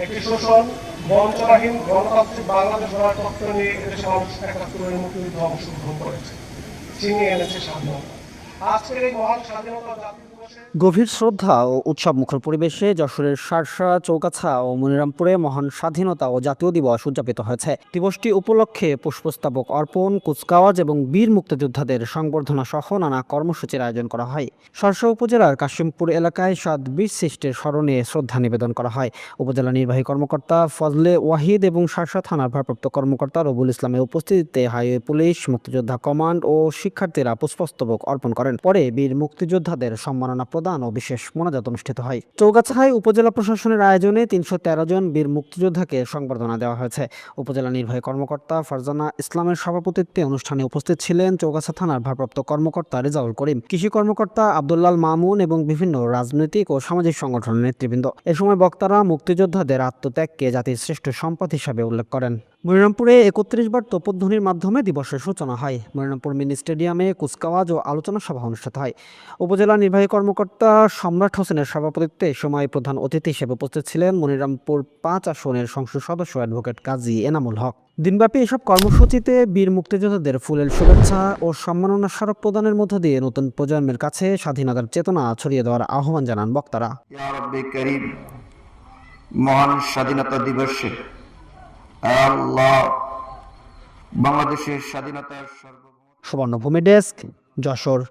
একটি শোষণ বঞ্চনাহীন গণতান্ত্রিক বাংলাদেশ গড়ার তত্ত্ব নিয়ে এদেশের মানুষ ৭১ মুক্তিযুদ্ধে অংশগ্রহণ করেছে, ছিনিয়ে এনেছে স্বাধীনতা। আজকের এই মহান স্বাধীনতা জাতীয় দিবসে গভীর শ্রদ্ধা ও উৎসবমুখর পরিবেশে যশোরের শার্শা, চৌগাছা ও মনিরামপুরে মহান স্বাধীনতা ও জাতীয় দিবস উদযাপিত হয়েছে। দিবসটি উপলক্ষে পুষ্পস্তবক অর্পণ, কুচকাওয়াজ এবং বীর মুক্তিযোদ্ধাদের সংবর্ধনা সহ নানা কর্মসূচির আয়োজন করা হয়। শার্শা উপজেলার কাশিমপুর এলাকায় ৭ বীর শ্রেষ্ঠের স্মরণে শ্রদ্ধা নিবেদন করা হয়। উপজেলা নির্বাহী কর্মকর্তা ফজলে ওয়াহিদ এবং শার্শা থানার ভারপ্রাপ্ত কর্মকর্তা রবুল ইসলামের উপস্থিতিতে হাইওয়ে পুলিশ, মুক্তিযোদ্ধা কমান্ড ও শিক্ষার্থীরা পুষ্পস্তবক অর্পণ করেন। পরে বীর মুক্তিযোদ্ধাদের সম্মাননা প্রদান ও বিশেষ মোনাজাত অনুষ্ঠিত হয়। চৌগাছায় উপজেলা প্রশাসনের আয়োজনে ৩১৩ জন বীর মুক্তিযোদ্ধাকে সংবর্ধনা দেওয়া হয়েছে। উপজেলা নির্বাহী কর্মকর্তা ফারজানা ইসলামের সভাপতিত্বে অনুষ্ঠানে উপস্থিত ছিলেন চৌগাছা থানার ভারপ্রাপ্ত কর্মকর্তা রেজাউল করিম, কৃষি কর্মকর্তা আব্দুল্লাল মামুন এবং বিভিন্ন রাজনৈতিক ও সামাজিক সংগঠনের নেতৃবৃন্দ। এ সময় বক্তারা মুক্তিযোদ্ধাদের আত্মত্যাগকে জাতির শ্রেষ্ঠ সম্পদ হিসাবে উল্লেখ করেন। মনিরামপুরে ৩১ বার তোপধ্বনির মাধ্যমে দিবসের সূচনা হয়। মনিরামপুর মিনি স্টেডিয়ামে কুচকাওয়াজ ও আলোচনা সভা অনুষ্ঠিত হয়। উপজেলা নির্বাহী কর্মকর্তা সম্রাট হোসেনের সভাপতিত্বে সময় প্রধান অতিথি হিসেবে উপস্থিত ছিলেন মনিরামপুর ৫ আসনের সংসদ সদস্য অ্যাডভোকেট কাজী এনামুল হক। দিনব্যাপী এসব কর্মসূচিতে বীর মুক্তিযোদ্ধাদের ফুলেল শুভেচ্ছা ও সম্মাননা স্মারক প্রদানের মধ্য দিয়ে নতুন প্রজন্মের কাছে স্বাধীনতার চেতনা ছড়িয়ে দেওয়ার আহ্বান জানান বক্তারা। ইয়া রব্বে কারীম, মহান স্বাধীনতা দিবসে আল্লাহ বাংলাদেশের স্বাধীনতার সুবর্ণভূমি ডেস্ক, যশোর।